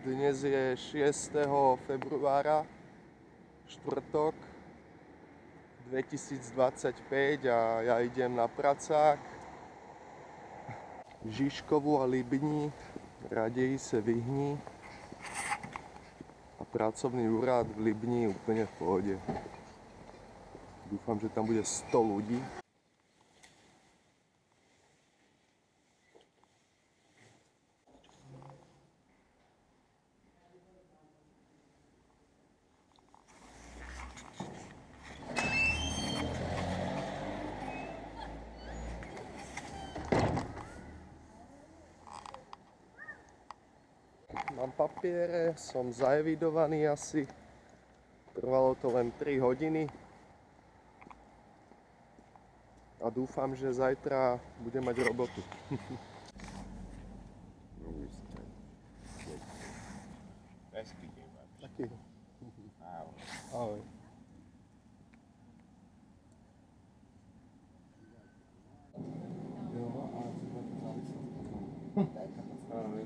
Dnes je 6. februára, štvrtok 2025 a ja idem na pracák Žižkovu a Libni, raději se vyhni a pracovný úrad v Libni úplne v pohode. Dúfam, že tam bude 100 ľudí. Mám papiere, som zaevidovaný asi. Trvalo to len 3 hodiny. A dúfam, že zajtra budem mať robotu. Taký. Ahoj. Ahoj.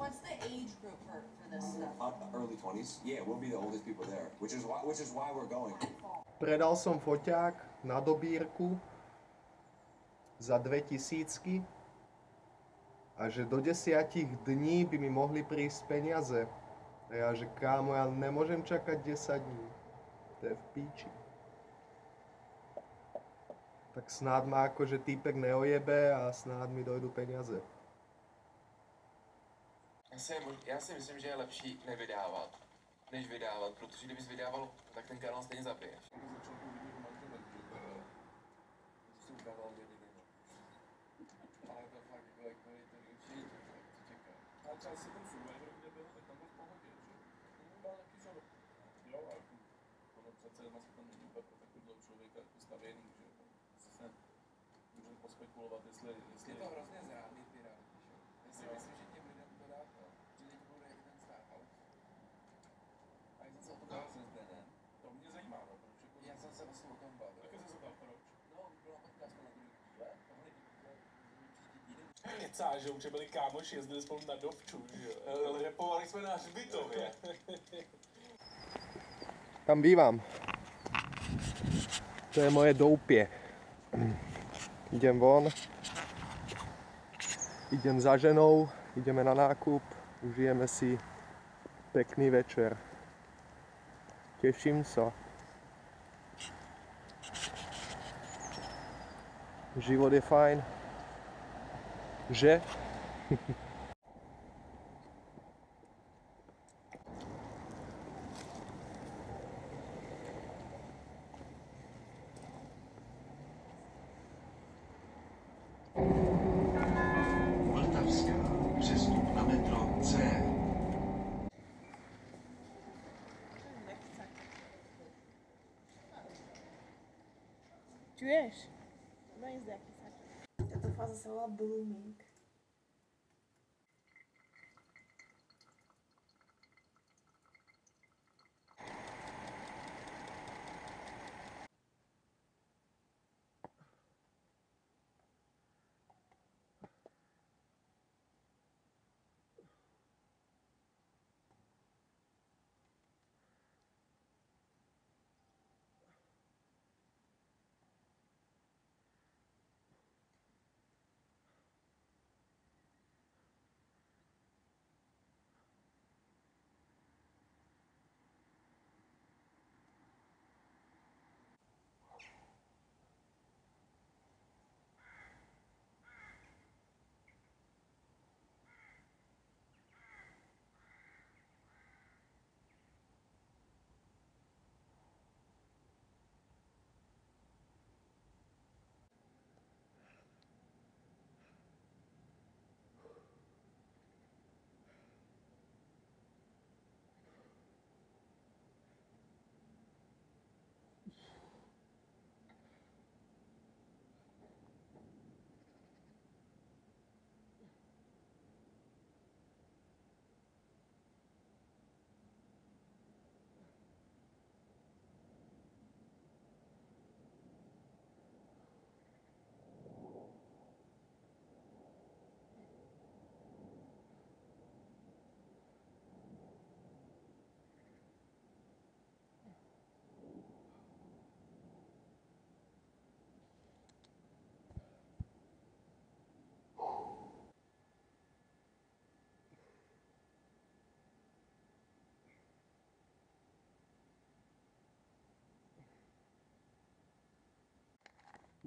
What's the age group for this stuff? Early 20s. Yeah, we'll be the oldest people there, which is why we're going. Predal som foťák na dobírku za 2000 a že do 10 dní by mi mohli prísť peniaze. A ja, že kámo, ja nemôžem čakať 10 dní. To je v píči. Tak snáď ma akože týpek neojebe a snáď mi dojdu peniaze. Já si myslím, že je lepší nevydávat, než vydávat, protože kdybys vydával, tak ten kanál stejně zabiješ. Ale to fakt jako jak byli to určitě, co čeká. A třeba si ten Survivor, kde byl, tak tam byl v pohodě, že? To byl taky žalo. Jo, ale ono přece jenom se tam není úplně pro takového člověka jako stavěný, že jo. Se můžeme pospekulovat, jestli... Je to hrozně zrádný ty reality show. Já si myslím, že těm lidem to dá to, že teď bude jak ten Star House. A já jsem se o tom bavil zde, ne? To mě zajímá, no, proč jako... Já jsem se vlastně o tom bavil. Taky jsem se ptal, proč? No, bylo podcast na druhý díle, tohle díle, příští týden. Kecá, že už byli kámoši, jezdili spolu na dovču, že jo. Repovali jsme na hřbitově. Tam bývam. To je moje doupie. Idem von. Idem za ženou, ideme na nákup, užijeme si pekný večer. Teším sa. Život je fajn. Že? Čuješ? No je zde, aký sa. Táto fáza sa volá blooming.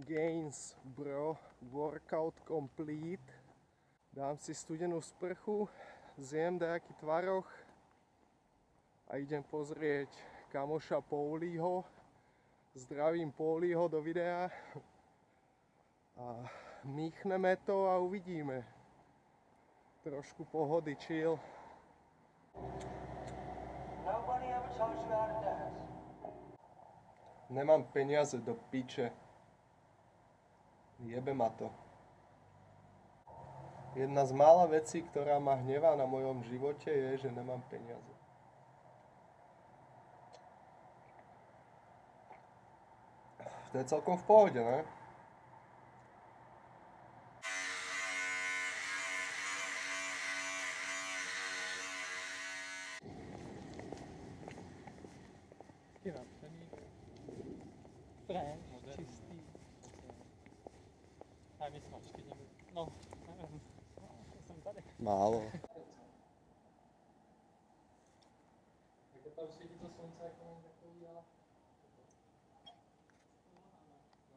Gains, bro, workout complete. Dám si studenú sprchu, zjem nejaký tvaroch a idem pozrieť kamoša Pauliho. Zdravím Pauliho do videa. A mýchneme to a uvidíme. Trošku pohody, chill. Nemám peniaze do piče. Jebe ma to. Jedna z mála vecí, ktorá ma hnevá na mojom živote, je, že nemám peniaze. To je celkom v pohode, ne? Je napsaný fresh, čistý. A my smačky někdy. No, nevím. Jsem tady. Málo. Jak tam svítí to slunce, jak to mám takový, ale...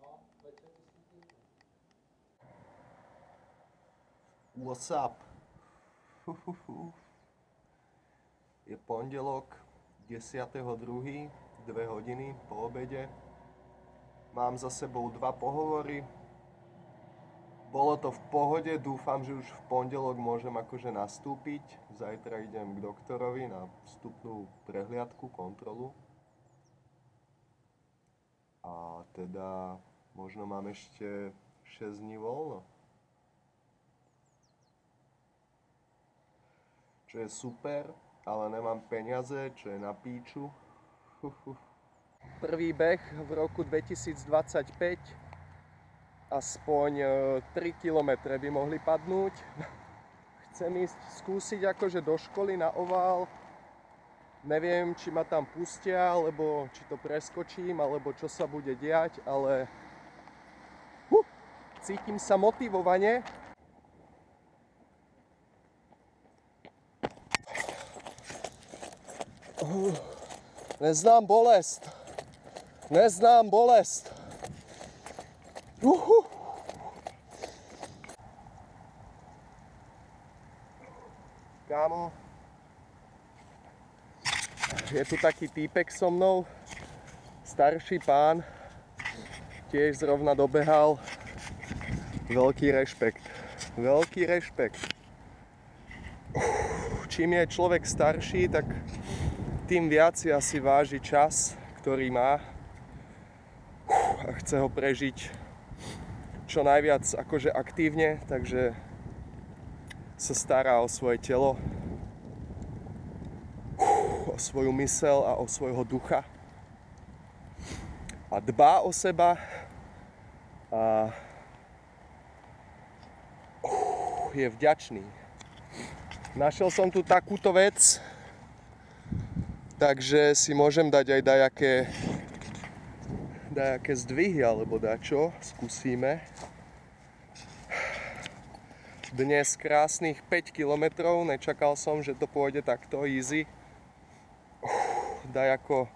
No, večer to svítí. What's up? Je pondelok 10.2. 2 hodiny po obede. Mám za sebou 2 pohovory. Bolo to v pohode, dúfam, že už v pondelok môžem akože nastúpiť. Zajtra idem k doktorovi na vstupnú prehliadku, kontrolu. A teda možno mám ešte 6 dní voľno. Čo je super, ale nemám peniaze, čo je na píču. Prvý beh v roku 2025. Aspoň 3 km by mohli padnúť. Chcem ísť skúsiť akože do školy na ovál. Neviem, či ma tam pustia, alebo či to preskočím, alebo čo sa bude diať, ale cítim sa motivovane. Neznám bolest. Neznám bolest. Kámo, je tu taký týpek so mnou, starší pán, tiež zrovna dobehal. Veľký rešpekt. Veľký rešpekt. Čím je človek starší, tak tým viac si asi váži čas, ktorý má. a chce ho prežiť čo najviac akože aktívne, takže sa stará o svoje telo, o svoju myseľ a o svojho ducha a dbá o seba a je vďačný. Našiel som tu takúto vec, takže si môžem dať aj dajaké zdvihy alebo dačo, skúsime. Dnes krásnych 5 kilometrov, nečakal som, že to pôjde takto easy. Dajako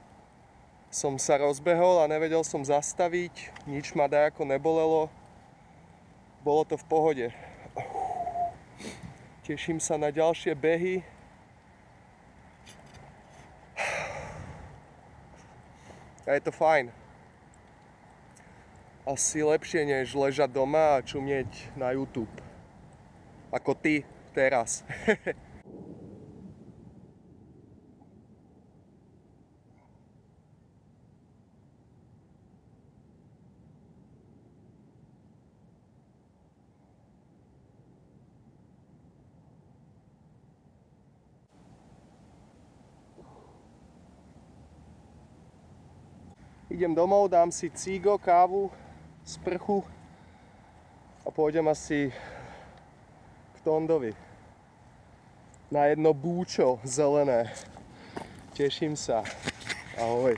som sa rozbehol a nevedel som zastaviť, nič ma dajako nebolelo, bolo to v pohode. Teším sa na ďalšie behy. A je to fajn. Asi lepšie, než ležať doma a čumieť na YouTube. Ako ty teraz. Idem domov, dám si cígo, kávu, sprchu a pôjdem asi k Tondovi na jedno búčo zelené. Teším sa. Ahoj.